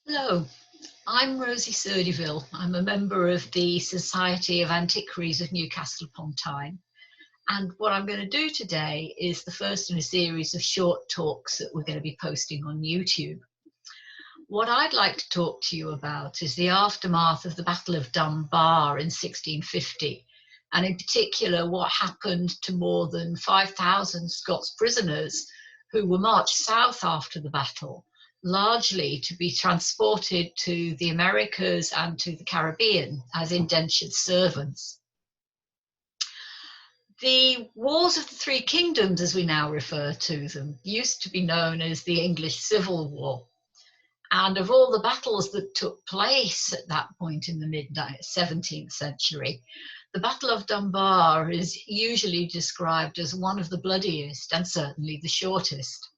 Hello, I'm Rosie Surdeville. I'm a member of the Society of Antiquaries of Newcastle upon Tyne. And what I'm going to do today is the first in a series of short talks that we're going to be posting on YouTube. What I'd like to talk to you about is the aftermath of the Battle of Dunbar in 1650, and in particular what happened to more than 5,000 Scots prisoners who were marched south after the battle, largely to be transported to the Americas and to the Caribbean as indentured servants. The Wars of the Three Kingdoms, as we now refer to them, used to be known as the English Civil War. And of all the battles that took place at that point in the mid-17th century, the Battle of Dunbar is usually described as one of the bloodiest and certainly the shortest.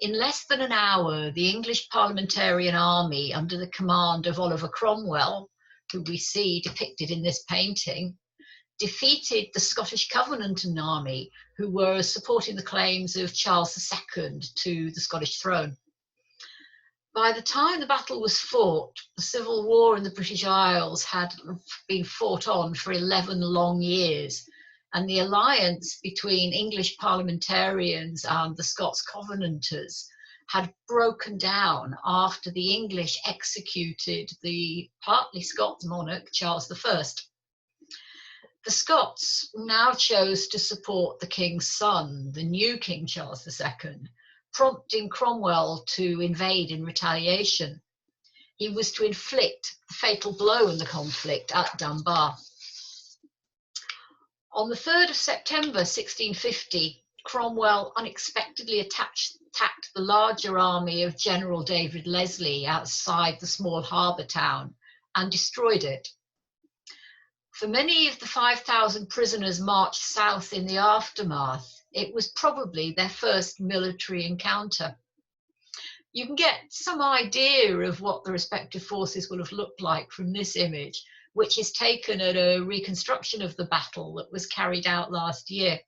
In less than an hour, the English parliamentarian army under the command of Oliver Cromwell, who we see depicted in this painting, defeated the Scottish Covenanting army, who were supporting the claims of Charles II to the Scottish throne. By the time the battle was fought, the Civil War in the British Isles had been fought on for 11 long years, and the alliance between English parliamentarians and the Scots Covenanters had broken down after the English executed the partly Scots monarch, Charles I. The Scots now chose to support the king's son, the new King Charles II, prompting Cromwell to invade in retaliation. He was to inflict the fatal blow in the conflict at Dunbar. On the 3rd of September 1650, Cromwell unexpectedly attacked the larger army of General David Leslie outside the small harbour town and destroyed it. For many of the 5,000 prisoners marched south in the aftermath, it was probably their first military encounter. You can get some idea of what the respective forces will have looked like from this image, which is taken at a reconstruction of the battle that was carried out last year.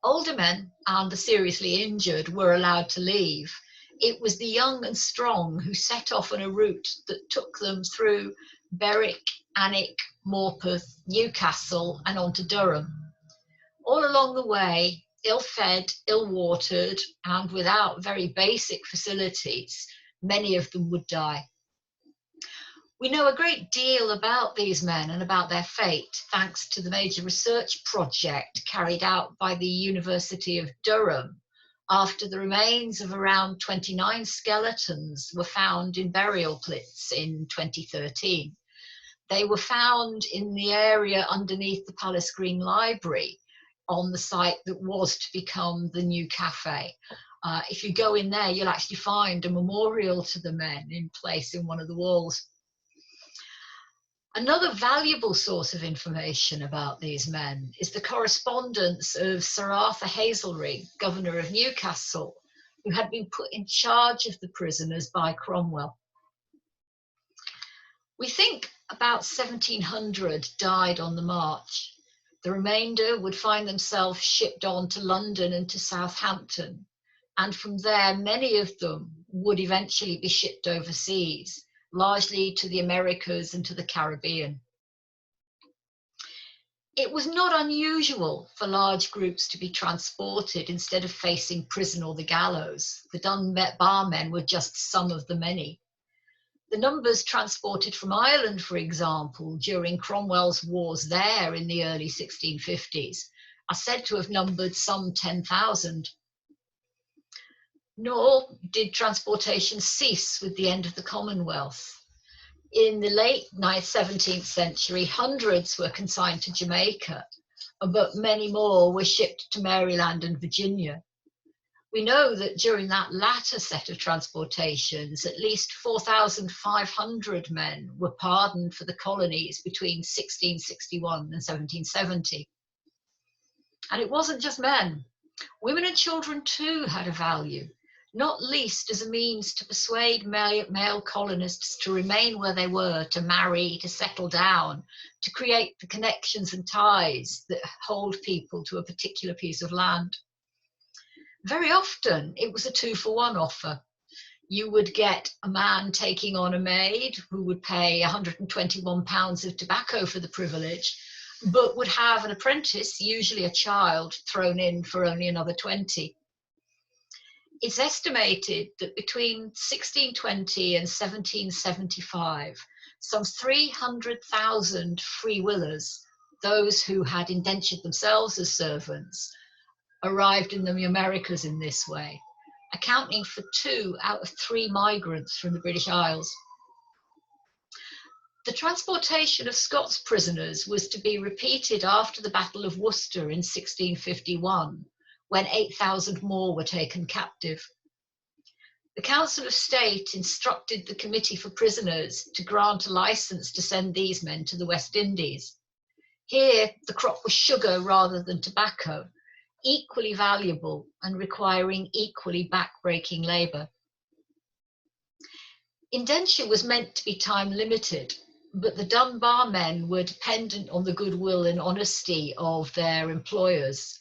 Older men and the seriously injured were allowed to leave. It was the young and strong who set off on a route that took them through Berwick, Alnwick, Morpeth, Newcastle and on to Durham. All along the way, ill-fed, ill-watered, and without very basic facilities, many of them would die. We know a great deal about these men and about their fate, thanks to the major research project carried out by the University of Durham after the remains of around 29 skeletons were found in burial pits in 2013. They were found in the area underneath the Palace Green Library, on the site that was to become the new cafe. If you go in there, you'll actually find a memorial to the men in place in one of the walls. Another valuable source of information about these men is the correspondence of Sir Arthur Hazelrig, Governor of Newcastle, who had been put in charge of the prisoners by Cromwell. We think about 1,700 died on the march. The remainder would find themselves shipped on to London and to Southampton, and from there many of them would eventually be shipped overseas, largely to the Americas and to the Caribbean. It was not unusual for large groups to be transported instead of facing prison or the gallows. The Dunbar men were just some of the many. The numbers transported from Ireland, for example, during Cromwell's wars there in the early 1650s, are said to have numbered some 10,000. Nor did transportation cease with the end of the Commonwealth. In the late 17th century, hundreds were consigned to Jamaica, but many more were shipped to Maryland and Virginia. We know that during that latter set of transportations, at least 4,500 men were pardoned for the colonies between 1661 and 1770. And it wasn't just men. Women and children too had a value, not least as a means to persuade male colonists to remain where they were, to marry, to settle down, to create the connections and ties that hold people to a particular piece of land. Very often, it was a 2-for-1 offer. You would get a man taking on a maid who would pay £121 of tobacco for the privilege, but would have an apprentice, usually a child, thrown in for only another 20. It's estimated that between 1620 and 1775, some 300,000 free willers, those who had indentured themselves as servants, arrived in the Americas in this way, accounting for 2 out of 3 migrants from the British Isles. The transportation of Scots prisoners was to be repeated after the Battle of Worcester in 1651, when 8,000 more were taken captive. The Council of State instructed the Committee for Prisoners to grant a license to send these men to the West Indies. Here, the crop was sugar rather than tobacco, equally valuable and requiring equally back-breaking labour. Indenture was meant to be time-limited, but the Dunbar men were dependent on the goodwill and honesty of their employers.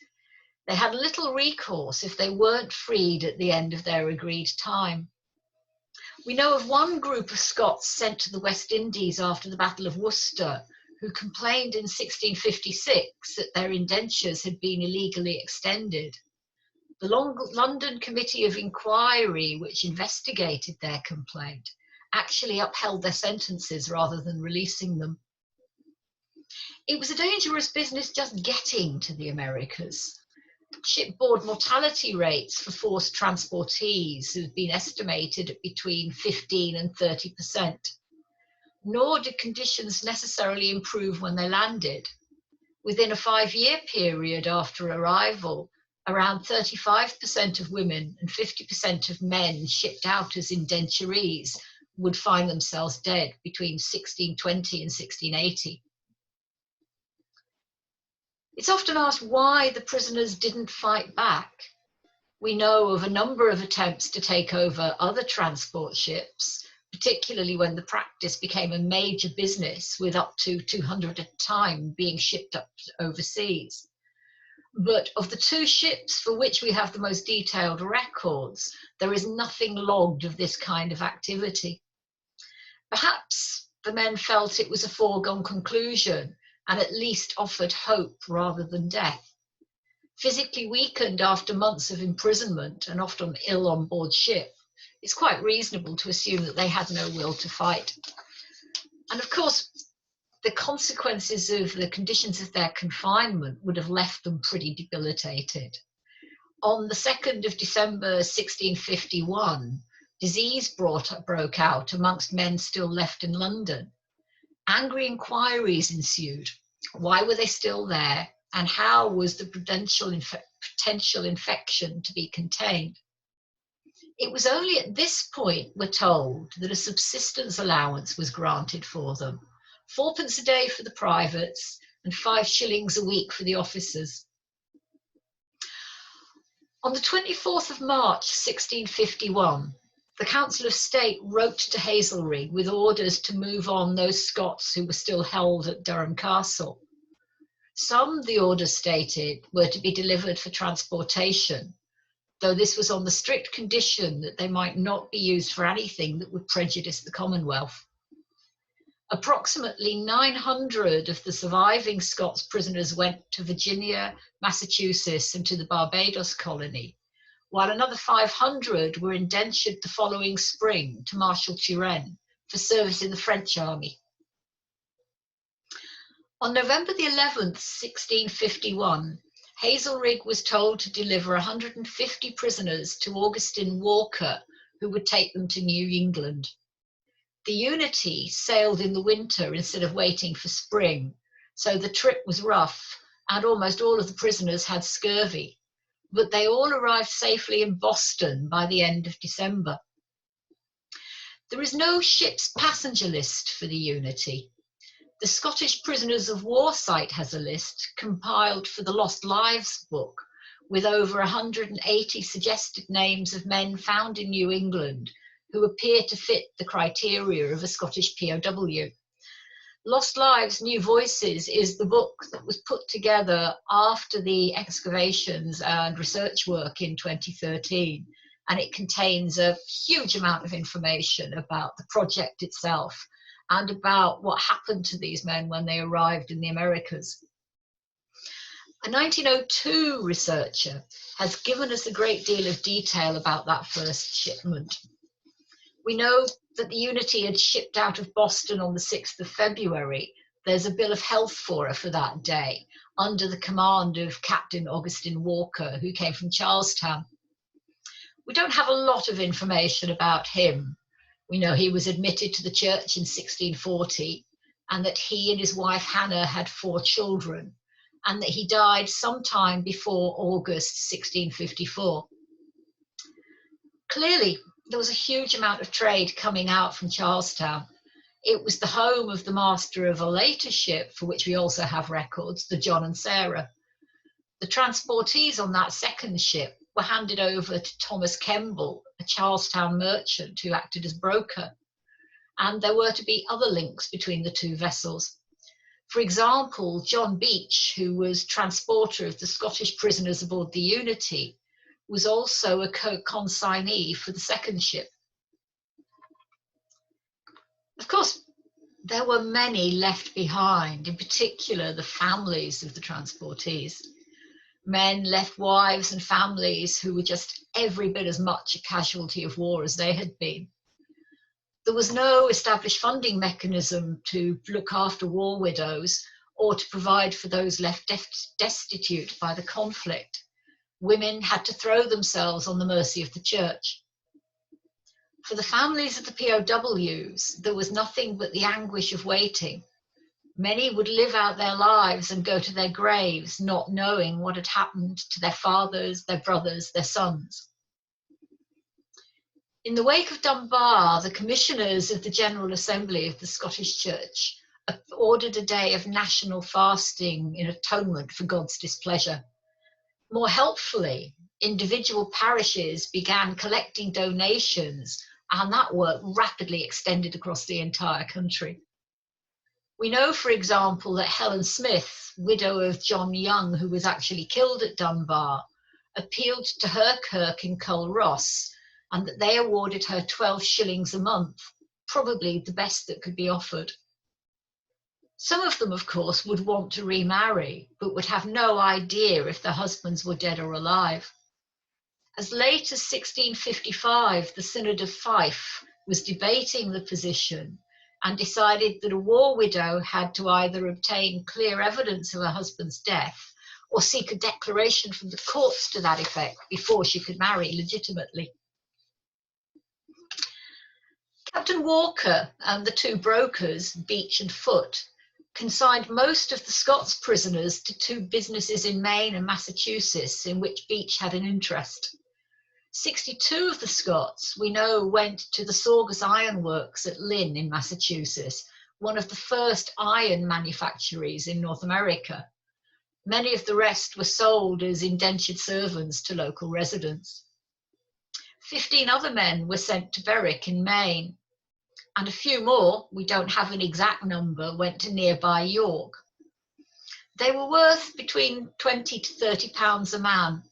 They had little recourse if they weren't freed at the end of their agreed time. We know of one group of Scots sent to the West Indies after the Battle of Worcester, who complained in 1656 that their indentures had been illegally extended. The London Committee of Inquiry, which investigated their complaint, actually upheld their sentences rather than releasing them. It was a dangerous business just getting to the Americas. Shipboard mortality rates for forced transportees have been estimated at between 15 and 30%. Nor did conditions necessarily improve when they landed. Within a 5-year period after arrival, around 35% of women and 50% of men shipped out as indenturees would find themselves dead between 1620 and 1680. It's often asked why the prisoners didn't fight back. We know of a number of attempts to take over other transport ships, particularly when the practice became a major business, with up to 200 at a time being shipped up overseas. But of the 2 ships for which we have the most detailed records, there is nothing logged of this kind of activity. Perhaps the men felt it was a foregone conclusion and at least offered hope rather than death. Physically weakened after months of imprisonment and often ill on board ship, it's quite reasonable to assume that they had no will to fight. And of course, the consequences of the conditions of their confinement would have left them pretty debilitated. On the 2nd of December 1651, disease broke out amongst men still left in London. Angry inquiries ensued. Why were they still there? And how was the potential infection to be contained? It was only at this point, we're told, that a subsistence allowance was granted for them. 4p a day for the privates and 5 shillings a week for the officers. On the 24th of March 1651, the Council of State wrote to Hazelrig with orders to move on those Scots who were still held at Durham Castle. Some, the orders stated, were to be delivered for transportation, though this was on the strict condition that they might not be used for anything that would prejudice the Commonwealth. Approximately 900 of the surviving Scots prisoners went to Virginia, Massachusetts, and to the Barbados colony, while another 500 were indentured the following spring to Marshal Turenne for service in the French army. On November the 11th, 1651, Hazelrig was told to deliver 150 prisoners to Augustine Walker, who would take them to New England. The Unity sailed in the winter instead of waiting for spring, so the trip was rough and almost all of the prisoners had scurvy, but they all arrived safely in Boston by the end of December. There is no ship's passenger list for the Unity. The Scottish Prisoners of War site has a list compiled for the Lost Lives book with over 180 suggested names of men found in New England who appear to fit the criteria of a Scottish POW. Lost Lives, New Voices is the book that was put together after the excavations and research work in 2013 and it contains a huge amount of information about the project itself and about what happened to these men when they arrived in the Americas. A 1902 researcher has given us a great deal of detail about that first shipment. We know that the Unity had shipped out of Boston on the 6th of February. There's a bill of health for her for that day, under the command of Captain Augustine Walker, who came from Charlestown. We don't have a lot of information about him. We know he was admitted to the church in 1640, and that he and his wife Hannah had 4 children, and that he died sometime before August 1654. Clearly, there was a huge amount of trade coming out from Charlestown. It was the home of the master of a later ship, for which we also have records, the John and Sarah. The transportees on that second ship were handed over to Thomas Kemble, a Charlestown merchant who acted as broker, and there were to be other links between the 2 vessels. For example, John Beach, who was transporter of the Scottish prisoners aboard the Unity, was also a consignee for the second ship. Of course, there were many left behind, in particular the families of the transportees. Men left wives and families who were just every bit as much a casualty of war as they had been. There was no established funding mechanism to look after war widows or to provide for those left destitute by the conflict. Women had to throw themselves on the mercy of the church. For the families of the POWs, there was nothing but the anguish of waiting. Many would live out their lives and go to their graves not knowing what had happened to their fathers, their brothers, their sons. In the wake of Dunbar, the commissioners of the General Assembly of the Scottish Church ordered a day of national fasting in atonement for God's displeasure. More helpfully, individual parishes began collecting donations, and that work rapidly extended across the entire country. We know, for example, that Helen Smith, widow of John Young, who was actually killed at Dunbar, appealed to her kirk in Culross, and that they awarded her 12 shillings a month, probably the best that could be offered. Some of them, of course, would want to remarry, but would have no idea if their husbands were dead or alive. As late as 1655, the Synod of Fife was debating the position and decided that a war widow had to either obtain clear evidence of her husband's death or seek a declaration from the courts to that effect before she could marry legitimately. Captain Walker and the 2 brokers, Beach and Foote, consigned most of the Scots prisoners to 2 businesses in Maine and Massachusetts in which Beach had an interest. 62 of the Scots, we know, went to the Saugus Iron Works at Lynn in Massachusetts, one of the first iron manufactories in North America. Many of the rest were sold as indentured servants to local residents. 15 other men were sent to Berwick in Maine, and a few more, we don't have an exact number, went to nearby York. They were worth between 20 to 30 pounds a man.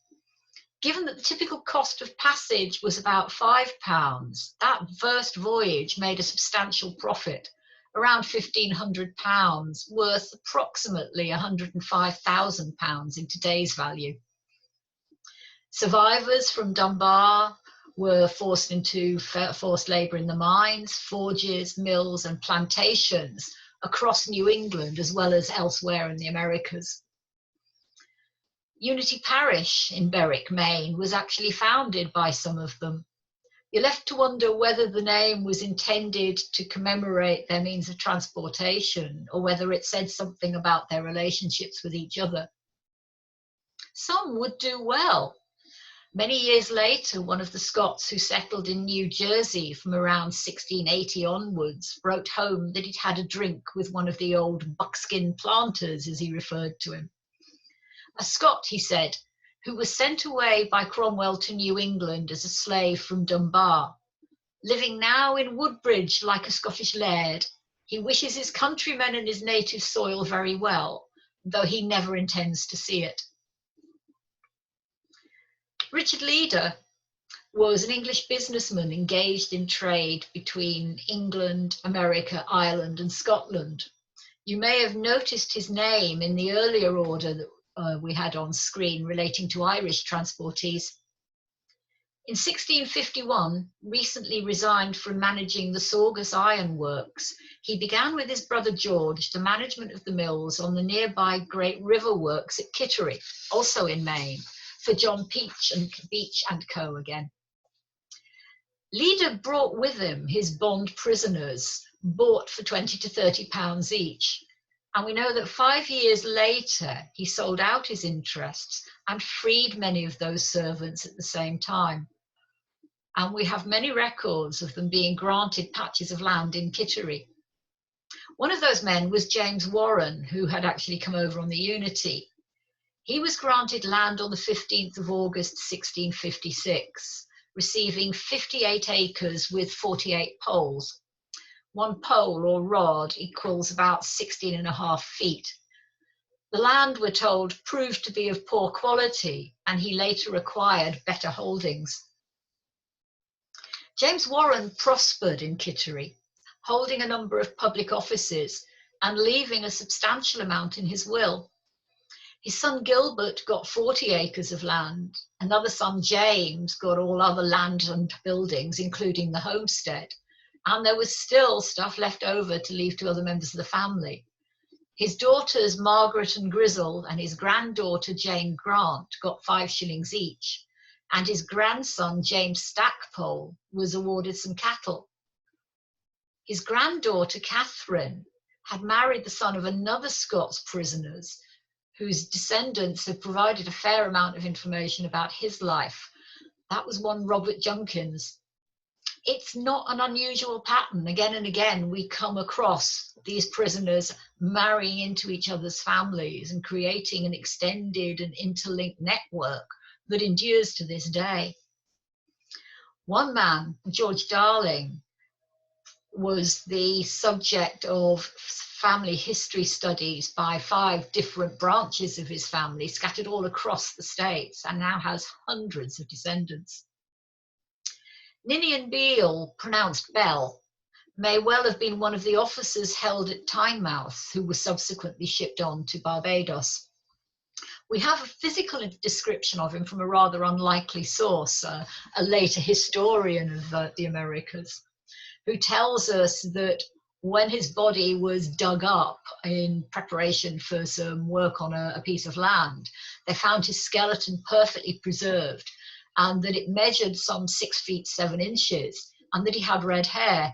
Given that the typical cost of passage was about £5, that first voyage made a substantial profit, around £1,500, worth approximately £105,000 in today's value. Survivors from Dunbar were forced into forced labour in the mines, forges, mills and plantations across New England as well as elsewhere in the Americas. Unity Parish in Berwick, Maine was actually founded by some of them. You're left to wonder whether the name was intended to commemorate their means of transportation or whether it said something about their relationships with each other. Some would do well. Many years later, one of the Scots who settled in New Jersey from around 1680 onwards wrote home that he'd had a drink with one of the old buckskin planters, as he referred to him. A Scot, he said, who was sent away by Cromwell to New England as a slave from Dunbar. Living now in Woodbridge like a Scottish laird, he wishes his countrymen and his native soil very well, though he never intends to see it. Richard Leader was an English businessman engaged in trade between England, America, Ireland, and Scotland. You may have noticed his name in the earlier order that we had on screen relating to Irish transportees. In 1651, recently resigned from managing the Saugus Iron Works, he began with his brother George the management of the mills on the nearby Great River Works at Kittery, also in Maine, for John Beach and Co. again. Leader brought with him his bond prisoners, bought for 20 to 30 pounds each. And we know that 5 years later, he sold out his interests and freed many of those servants at the same time. And we have many records of them being granted patches of land in Kittery. One of those men was James Warren, who had actually come over on the Unity. He was granted land on the 15th of August, 1656, receiving 58 acres with 48 poles. One pole or rod equals about 16.5 feet. The land, we're told, proved to be of poor quality, and he later acquired better holdings. James Warren prospered in Kittery, holding a number of public offices and leaving a substantial amount in his will. His son Gilbert got 40 acres of land. Another son, James, got all other land and buildings, including the homestead. And there was still stuff left over to leave to other members of the family. His daughters, Margaret and Grizzle, and his granddaughter, Jane Grant, got 5 shillings each. And his grandson, James Stackpole, was awarded some cattle. His granddaughter, Catherine, had married the son of another Scots prisoners, whose descendants have provided a fair amount of information about his life. That was one Robert Junkins. It's not an unusual pattern. Again and again, we come across these prisoners marrying into each other's families and creating an extended and interlinked network that endures to this day. One man, George Darling, was the subject of family history studies by 5 different branches of his family scattered all across the States, and now has hundreds of descendants. Ninian Beale, pronounced Bell, may well have been one of the officers held at Tynemouth who was subsequently shipped on to Barbados. We have a physical description of him from a rather unlikely source, a later historian of the Americas, who tells us that when his body was dug up in preparation for some work on a piece of land, they found his skeleton perfectly preserved, and that it measured some 6 feet 7 inches, and that he had red hair.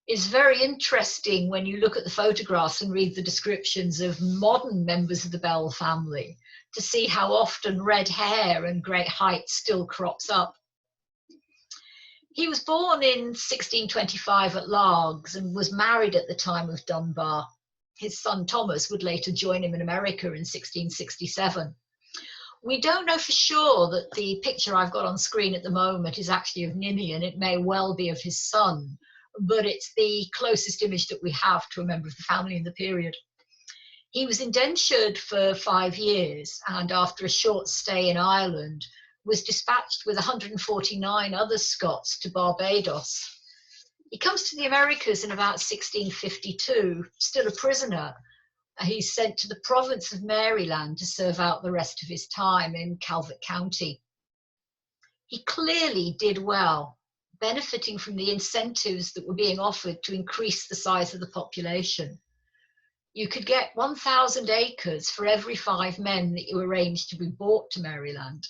It's very interesting when you look at the photographs and read the descriptions of modern members of the Bell family to see how often red hair and great height still crops up. He was born in 1625 at Largs and was married at the time of Dunbar. His son Thomas would later join him in America in 1667. We don't know for sure that the picture I've got on screen at the moment is actually of Ninian. It may well be of his son, but it's the closest image that we have to a member of the family in the period. He was indentured for 5 years, and after a short stay in Ireland, was dispatched with 149 other Scots to Barbados. He comes to the Americas in about 1652, still a prisoner. He's sent to the province of Maryland to serve out the rest of his time in Calvert County. He clearly did well, benefiting from the incentives that were being offered to increase the size of the population. You could get 1,000 acres for every 5 men that you arranged to be brought to Maryland.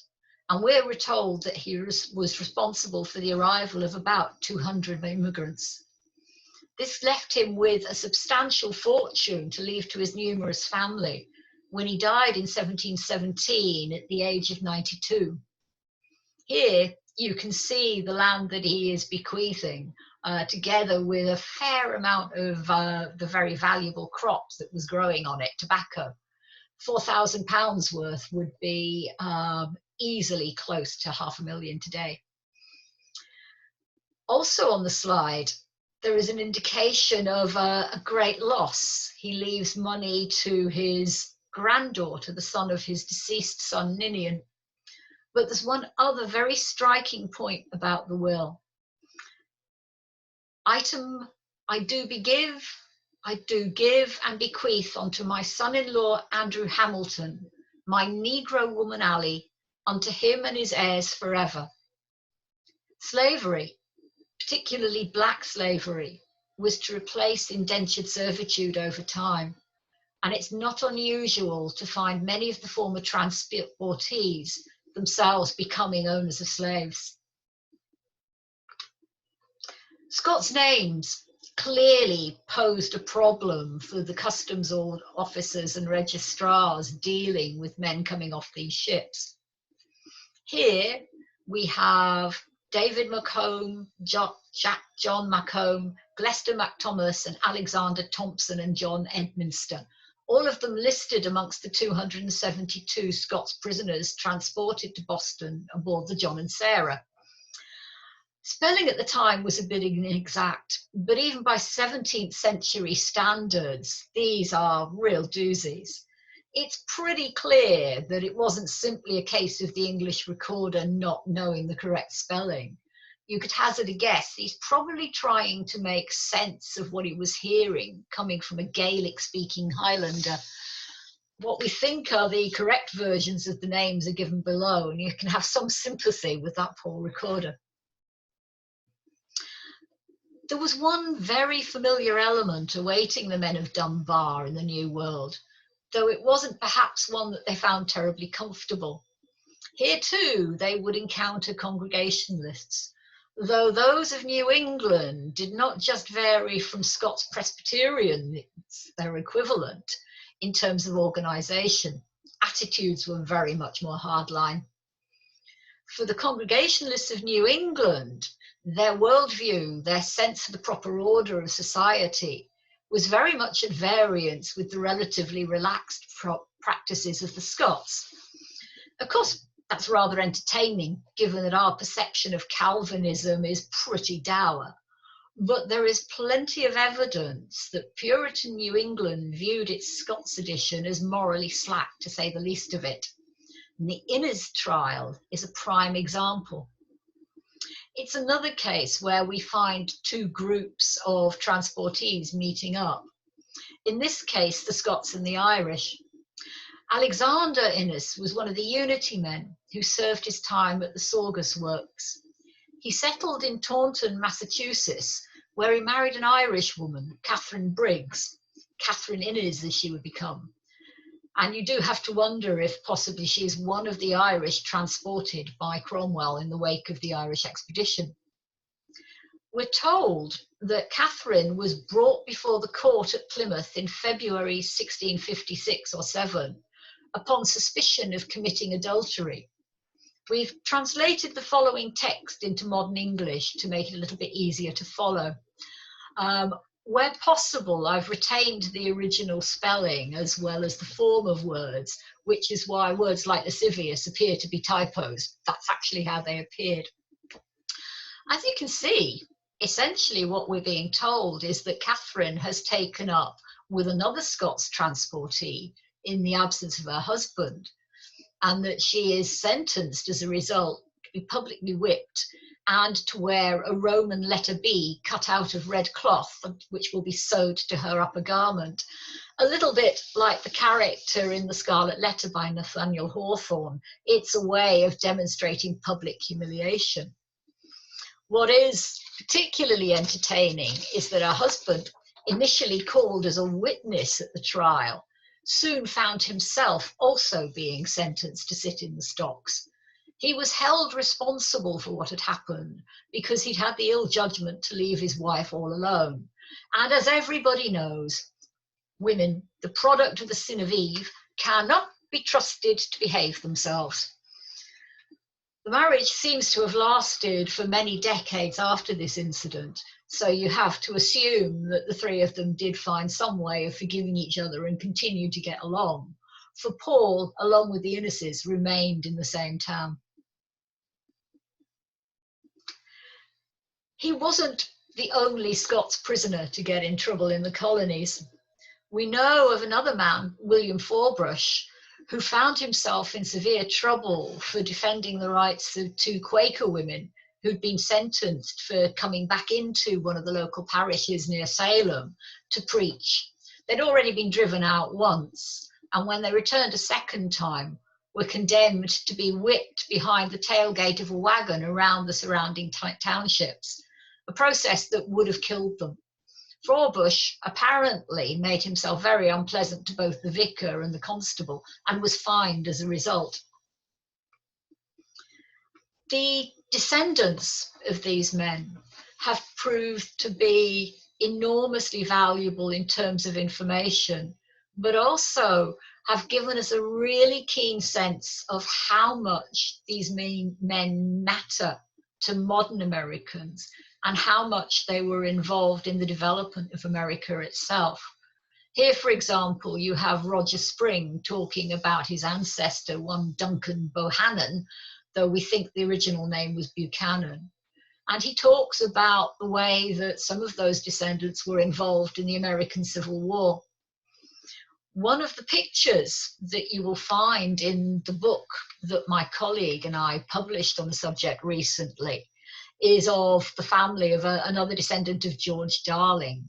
And we're told that he was responsible for the arrival of about 200 immigrants. This left him with a substantial fortune to leave to his numerous family when he died in 1717 at the age of 92. Here you can see the land that he is bequeathing, together with a fair amount of the very valuable crops that was growing on it, tobacco. £4,000 worth would be easily close to $500,000 today. Also on the slide, there is an indication of a great loss. He leaves money to his granddaughter, the son of his deceased son Ninian. But there's one other very striking point about the will. Item, I do give and bequeath unto my son-in-law Andrew Hamilton, my negro woman Ally, unto him and his heirs forever. Slavery, particularly black slavery, was to replace indentured servitude over time. And it's not unusual to find many of the former transportees themselves becoming owners of slaves. Scott's names clearly posed a problem for the customs officers and registrars dealing with men coming off these ships. Here we have David Macomb, John Macomb, Glester MacThomas, and Alexander Thompson and John Edminster, all of them listed amongst the 272 Scots prisoners transported to Boston aboard the John and Sarah. Spelling at the time was a bit inexact, but even by 17th century standards, these are real doozies. It's pretty clear that it wasn't simply a case of the English recorder not knowing the correct spelling. You could hazard a guess he's probably trying to make sense of what he was hearing coming from a Gaelic-speaking Highlander. What we think are the correct versions of the names are given below, and you can have some sympathy with that poor recorder. There was one very familiar element awaiting the men of Dunbar in the New World, though it wasn't perhaps one that they found terribly comfortable. Here too they would encounter Congregationalists, though those of New England did not just vary from Scots Presbyterians, their equivalent, in terms of organisation. Attitudes were very much more hardline. For the Congregationalists of New England, their worldview, their sense of the proper order of society, was very much at variance with the relatively relaxed practices of the Scots. Of course, that's rather entertaining, given that our perception of Calvinism is pretty dour. But there is plenty of evidence that Puritan New England viewed its Scots edition as morally slack, to say the least of it. And the Innes trial is a prime example. It's another case where we find two groups of transportees meeting up. In this case, the Scots and the Irish. Alexander Innes was one of the Unity men who served his time at the Saugus Works. He settled in Taunton, Massachusetts, where he married an Irish woman, Catherine Briggs, Catherine Innes as she would become. And you do have to wonder if possibly she is one of the Irish transported by Cromwell in the wake of the Irish expedition. We're told that Catherine was brought before the court at Plymouth in February 1656 or 7 upon suspicion of committing adultery. We've translated the following text into modern English to make it a little bit easier to follow. Where possible, I've retained the original spelling as well as the form of words, which is why words like lascivious appear to be typos. That's actually how they appeared. As you can see, essentially what we're being told is that Catherine has taken up with another Scots transportee in the absence of her husband, and that she is sentenced as a result to be publicly whipped and to wear a Roman letter B cut out of red cloth, which will be sewed to her upper garment. A little bit like the character in The Scarlet Letter by Nathaniel Hawthorne. It's a way of demonstrating public humiliation. What is particularly entertaining is that her husband, initially called as a witness at the trial, soon found himself also being sentenced to sit in the stocks. He was held responsible for what had happened because he'd had the ill judgment to leave his wife all alone. And as everybody knows, women, the product of the sin of Eve, cannot be trusted to behave themselves. The marriage seems to have lasted for many decades after this incident, so you have to assume that the three of them did find some way of forgiving each other and continued to get along. For Paul, along with the Inneses, remained in the same town. He wasn't the only Scots prisoner to get in trouble in the colonies. We know of another man, William Forbrush, who found himself in severe trouble for defending the rights of two Quaker women who'd been sentenced for coming back into one of the local parishes near Salem to preach. They'd already been driven out once, and when they returned a second time, were condemned to be whipped behind the tailgate of a wagon around the surrounding townships, a process that would have killed them. Frawbush apparently made himself very unpleasant to both the vicar and the constable and was fined as a result. The descendants of these men have proved to be enormously valuable in terms of information, but also have given us a really keen sense of how much these men matter to modern Americans and how much they were involved in the development of America itself. Here, for example, you have Roger Spring talking about his ancestor, one Duncan Bohannon, though we think the original name was Buchanan. And he talks about the way that some of those descendants were involved in the American Civil War. One of the pictures that you will find in the book that my colleague and I published on the subject recently is of the family of another descendant of George Darling.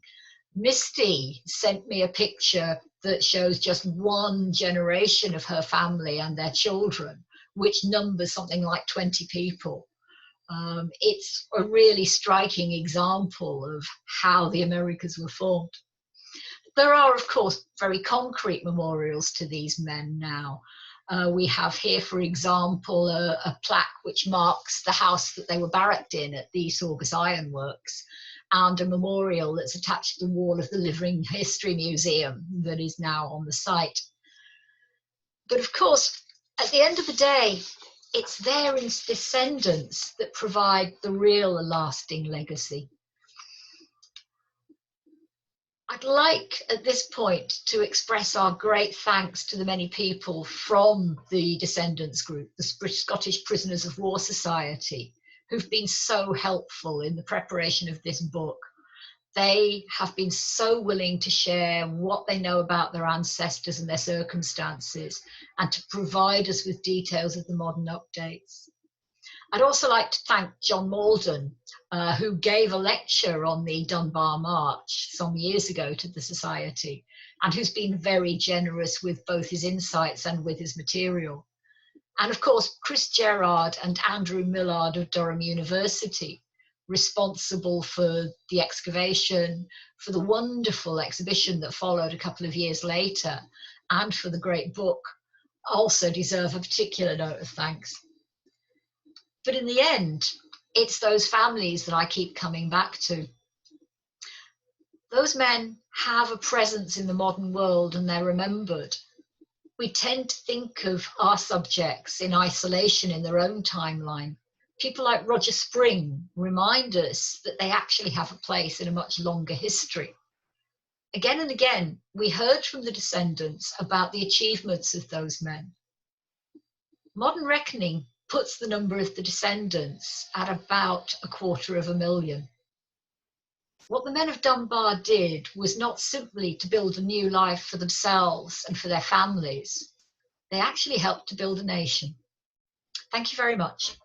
Misty sent me a picture that shows just one generation of her family and their children, which numbers something like 20 people. It's a really striking example of how the Americas were formed. There are, of course, very concrete memorials to these men now. We have here, for example, a plaque which marks the house that they were barracked in at the Saugus Iron Works, and a memorial that's attached to the wall of the Living History Museum that is now on the site. But of course, at the end of the day, it's their descendants that provide the real lasting legacy. I'd like at this point to express our great thanks to the many people from the Descendants Group, the Scottish Prisoners of War Society, who've been so helpful in the preparation of this book. They have been so willing to share what they know about their ancestors and their circumstances, and to provide us with details of the modern updates. I'd also like to thank John Malden, who gave a lecture on the Dunbar March some years ago to the Society, and who's been very generous with both his insights and with his material. And of course, Chris Gerard and Andrew Millard of Durham University, responsible for the excavation, for the wonderful exhibition that followed a couple of years later, and for the great book, also deserve a particular note of thanks. But in the end, it's those families that I keep coming back to. Those men have a presence in the modern world and they're remembered. We tend to think of our subjects in isolation in their own timeline. People like Roger Spring remind us that they actually have a place in a much longer history. Again and again, we heard from the descendants about the achievements of those men. Modern reckoning puts the number of the descendants at about 250,000. What the men of Dunbar did was not simply to build a new life for themselves and for their families. They actually helped to build a nation. Thank you very much.